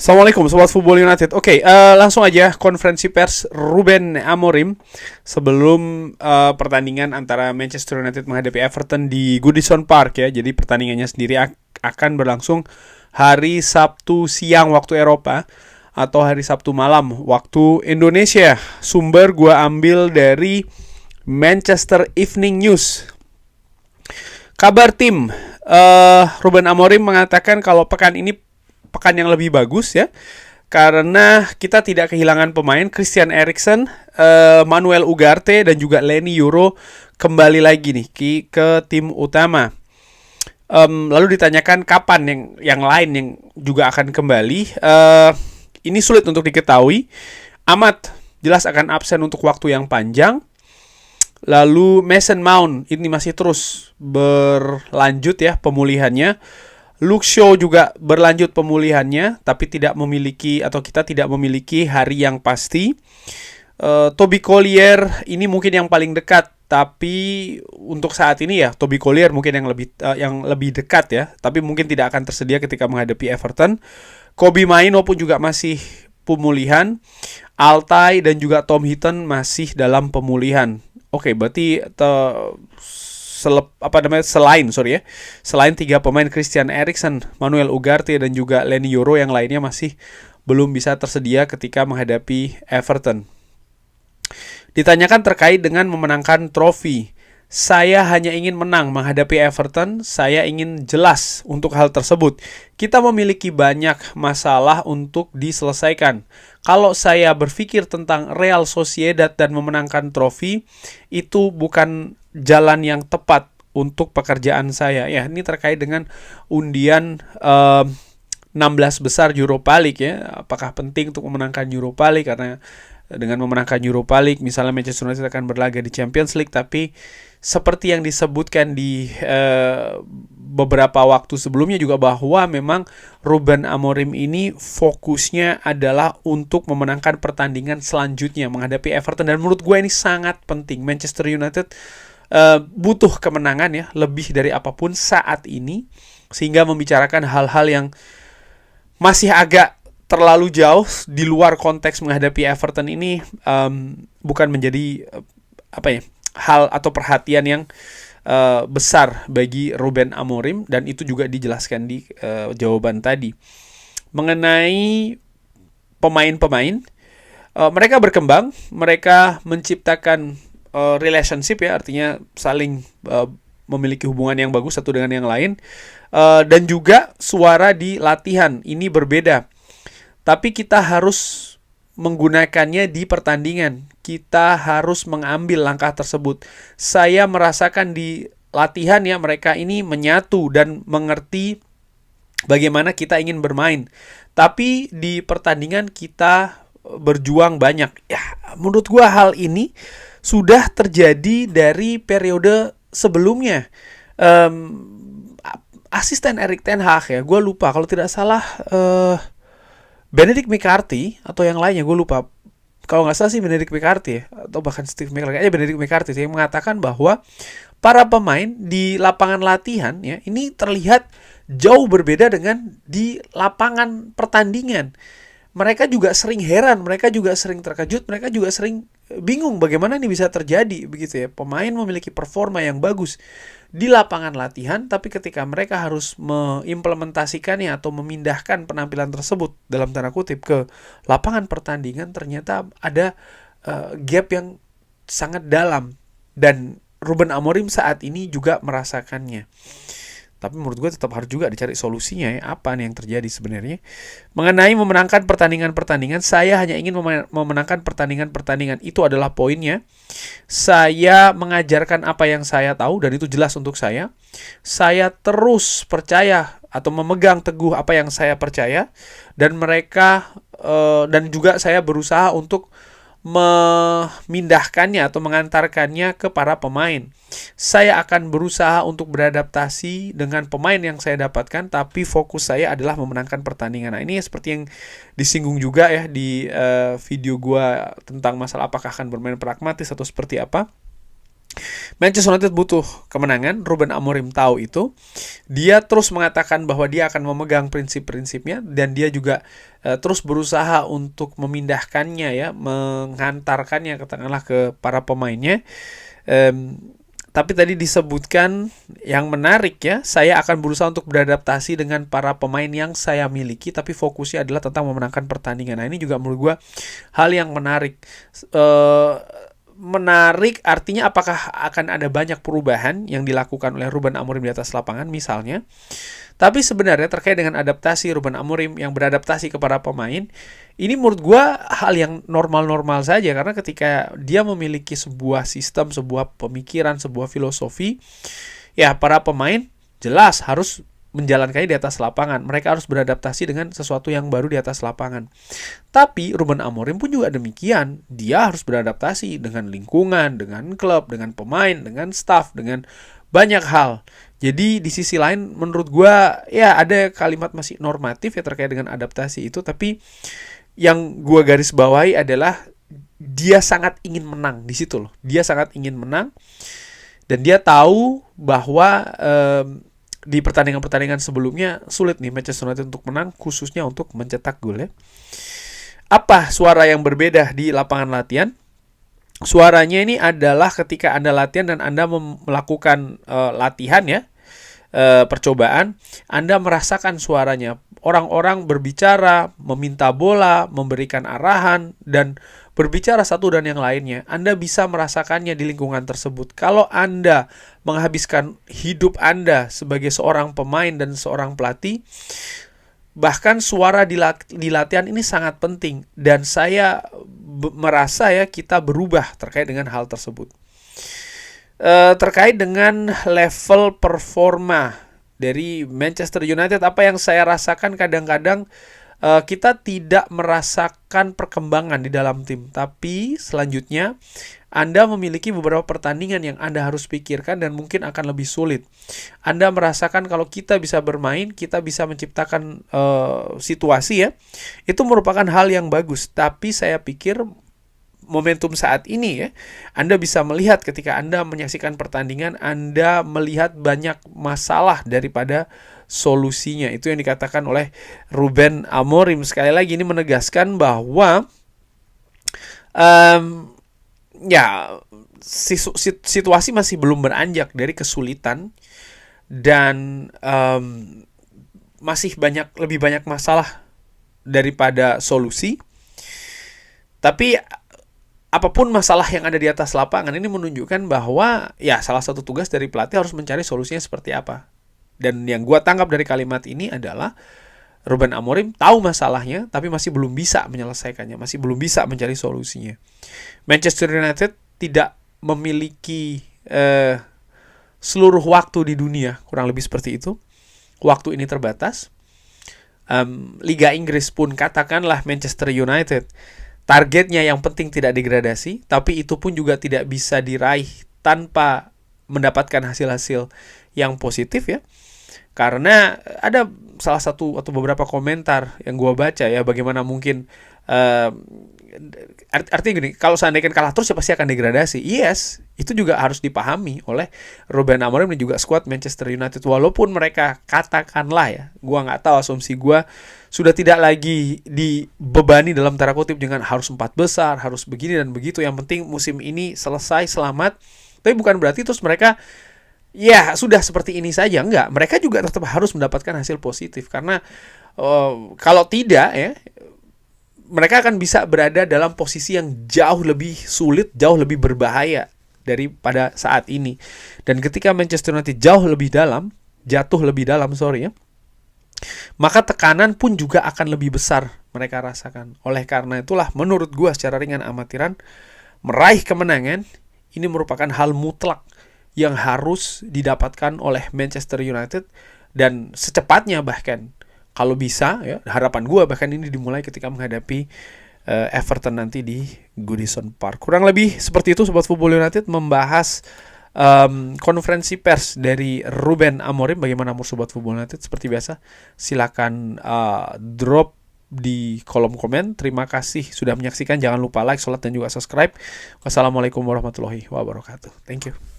Assalamualaikum Sobat Football United. Oke, langsung aja konferensi pers Ruben Amorim sebelum pertandingan antara Manchester United menghadapi Everton di Goodison Park ya. Jadi pertandingannya sendiri akan berlangsung hari Sabtu siang waktu Eropa atau hari Sabtu malam waktu Indonesia. Sumber gua ambil dari Manchester Evening News. Kabar tim, Ruben Amorim mengatakan kalau pekan ini pekan yang lebih bagus ya, karena kita tidak kehilangan pemain. Christian Eriksen, Manuel Ugarte dan juga Leny Yoro kembali lagi nih ke tim utama. Lalu ditanyakan kapan yang lain yang juga akan kembali. Ini sulit untuk diketahui. Amat jelas akan absen untuk waktu yang panjang. Lalu Mason Mount ini masih terus berlanjut ya pemulihannya. Luke Shaw juga berlanjut pemulihannya, tapi kita tidak memiliki hari yang pasti. Toby Collier ini mungkin yang paling dekat, tapi untuk saat ini ya Toby Collier mungkin yang lebih dekat ya, tapi mungkin tidak akan tersedia ketika menghadapi Everton. Kobbie Mainoo pun juga masih pemulihan. Altay dan juga Tom Heaton masih dalam pemulihan. Oke, berarti selain 3 pemain Christian Eriksen, Manuel Ugarte dan juga Leny Yoro, yang lainnya masih belum bisa tersedia ketika menghadapi Everton. Ditanyakan terkait dengan memenangkan trofi. Saya hanya ingin menang menghadapi Everton, saya ingin jelas untuk hal tersebut. Kita memiliki banyak masalah untuk diselesaikan. Kalau saya berpikir tentang Real Sociedad dan memenangkan trofi, itu bukan jalan yang tepat untuk pekerjaan saya. Ya, ini terkait dengan undian 16 besar Europa League ya. Apakah penting untuk memenangkan Europa League? Karena dengan memenangkan Europa League, misalnya Manchester United akan berlaga di Champions League, tapi seperti yang disebutkan di beberapa waktu sebelumnya juga, bahwa memang Ruben Amorim ini fokusnya adalah untuk memenangkan pertandingan selanjutnya menghadapi Everton, dan menurut gue ini sangat penting. Manchester United butuh kemenangan ya, lebih dari apapun saat ini, sehingga membicarakan hal-hal yang masih agak terlalu jauh di luar konteks menghadapi Everton ini bukan menjadi hal atau perhatian yang besar bagi Ruben Amorim, dan itu juga dijelaskan di jawaban tadi. Mengenai pemain-pemain, mereka berkembang, mereka menciptakan relationship ya, artinya saling memiliki hubungan yang bagus satu dengan yang lain, dan juga suara di latihan ini berbeda. Tapi kita harus menggunakannya di pertandingan. Kita harus mengambil langkah tersebut. Saya merasakan di latihan ya, mereka ini menyatu dan mengerti bagaimana kita ingin bermain. Tapi di pertandingan kita berjuang banyak. Ya, menurut gua hal ini sudah terjadi dari periode sebelumnya. Asisten Erik ten Hag ya, gue lupa kalau tidak salah Benedict McCarthy atau yang lainnya, gue lupa. Kalau nggak salah sih Benedict McCarthy ya, atau bahkan Steve McClaren, kayaknya Benedict McCarthy yang mengatakan bahwa para pemain di lapangan latihan ya ini terlihat jauh berbeda dengan di lapangan pertandingan. Mereka juga sering heran, mereka juga sering terkejut, mereka juga sering bingung bagaimana ini bisa terjadi begitu ya. Pemain memiliki performa yang bagus di lapangan latihan, tapi ketika mereka harus mengimplementasikannya atau memindahkan penampilan tersebut dalam tanda kutip ke lapangan pertandingan, ternyata ada gap yang sangat dalam, dan Ruben Amorim saat ini juga merasakannya. Tapi menurut gue tetap harus juga dicari solusinya ya, apa nih yang terjadi sebenarnya. Mengenai memenangkan pertandingan-pertandingan, saya hanya ingin memenangkan pertandingan-pertandingan, itu adalah poinnya. Saya mengajarkan apa yang saya tahu, dan itu jelas untuk saya. Saya terus percaya atau memegang teguh apa yang saya percaya, dan dan juga saya berusaha untuk memindahkannya atau mengantarkannya ke para pemain. Saya akan berusaha untuk beradaptasi dengan pemain yang saya dapatkan, tapi fokus saya adalah memenangkan pertandingan. Nah, ini seperti yang disinggung juga ya di video gua tentang masalah apakah akan bermain pragmatis atau seperti apa. Manchester United butuh kemenangan. Ruben Amorim tahu itu. Dia terus mengatakan bahwa dia akan memegang prinsip-prinsipnya dan dia juga terus berusaha untuk memindahkannya ya, menghantarkannya katakanlah ke para pemainnya. Tapi tadi disebutkan yang menarik ya, saya akan berusaha untuk beradaptasi dengan para pemain yang saya miliki, tapi fokusnya adalah tentang memenangkan pertandingan. Nah ini juga menurut gue hal yang menarik. Menarik artinya apakah akan ada banyak perubahan yang dilakukan oleh Ruben Amorim di atas lapangan misalnya. Tapi sebenarnya terkait dengan adaptasi Ruben Amorim yang beradaptasi kepada pemain, ini menurut gue hal yang normal-normal saja. Karena ketika dia memiliki sebuah sistem, sebuah pemikiran, sebuah filosofi, ya para pemain jelas harus menjalankannya di atas lapangan. Mereka harus beradaptasi dengan sesuatu yang baru di atas lapangan. Tapi Ruben Amorim pun juga demikian. Dia harus beradaptasi dengan lingkungan, dengan klub, dengan pemain, dengan staff, dengan banyak hal. Jadi di sisi lain menurut gue ya ada kalimat masih normatif ya terkait dengan adaptasi itu. Tapi yang gue garis bawahi adalah dia sangat ingin menang di situ loh. Dia sangat ingin menang dan dia tahu bahwa di pertandingan-pertandingan sebelumnya sulit nih Manchester United untuk menang, khususnya untuk mencetak gol ya. Apa suara yang berbeda di lapangan latihan? Suaranya ini adalah ketika Anda latihan dan Anda melakukan latihan ya, percobaan, Anda merasakan suaranya. Orang-orang berbicara, meminta bola, memberikan arahan, dan berbicara satu dan yang lainnya. Anda bisa merasakannya di lingkungan tersebut. Kalau Anda menghabiskan hidup Anda sebagai seorang pemain dan seorang pelatih, bahkan suara di latihan ini sangat penting. Dan saya merasa ya kita berubah terkait dengan hal tersebut. Terkait dengan level performa dari Manchester United, apa yang saya rasakan kadang-kadang kita tidak merasakan perkembangan di dalam tim. Tapi selanjutnya Anda memiliki beberapa pertandingan yang Anda harus pikirkan dan mungkin akan lebih sulit. Anda merasakan kalau kita bisa bermain, kita bisa menciptakan situasi ya. Itu merupakan hal yang bagus. Tapi saya pikir momentum saat ini ya, Anda bisa melihat ketika Anda menyaksikan pertandingan, Anda melihat banyak masalah daripada solusinya. Itu yang dikatakan oleh Ruben Amorim. Sekali lagi ini menegaskan bahwa situasi masih belum beranjak dari kesulitan dan masih lebih banyak masalah daripada solusi. Tapi apapun masalah yang ada di atas lapangan ini menunjukkan bahwa ya salah satu tugas dari pelatih harus mencari solusinya seperti apa. Dan yang gue tangkap dari kalimat ini adalah Ruben Amorim tahu masalahnya tapi masih belum bisa menyelesaikannya, masih belum bisa mencari solusinya. Manchester United tidak memiliki seluruh waktu di dunia, kurang lebih seperti itu. Waktu ini terbatas. Liga Inggris pun katakanlah Manchester United targetnya yang penting tidak degradasi, tapi itu pun juga tidak bisa diraih tanpa mendapatkan hasil-hasil yang positif ya. Karena ada salah satu atau beberapa komentar yang gue baca ya, bagaimana mungkin artinya gini, kalau seandainya kalah terus ya pasti akan degradasi. Yes, itu juga harus dipahami oleh Ruben Amorim dan juga skuad Manchester United. Walaupun mereka katakanlah ya, gue nggak tahu, asumsi gue sudah tidak lagi dibebani dalam tanda kutip dengan harus 4 besar, harus begini dan begitu. Yang penting musim ini selesai selamat. Tapi bukan berarti terus mereka ya sudah seperti ini saja. Enggak, mereka juga tetap harus mendapatkan hasil positif. Karena kalau tidak ya, mereka akan bisa berada dalam posisi yang jauh lebih sulit, jauh lebih berbahaya daripada saat ini. Dan ketika Manchester United jatuh lebih dalam, maka tekanan pun juga akan lebih besar mereka rasakan. Oleh karena itulah menurut gue secara ringan amatiran, meraih kemenangan ini merupakan hal mutlak yang harus didapatkan oleh Manchester United. Dan secepatnya bahkan, kalau bisa ya, harapan gue bahkan ini dimulai ketika menghadapi Everton nanti di Goodison Park. Kurang lebih seperti itu Sobat Football United membahas konferensi pers dari Ruben Amorim. Bagaimana menurut Sobat Football United? Seperti biasa, silakan drop di kolom komen. Terima kasih sudah menyaksikan. Jangan lupa like, sholat, dan juga subscribe. Wassalamualaikum warahmatullahi wabarakatuh. Thank you.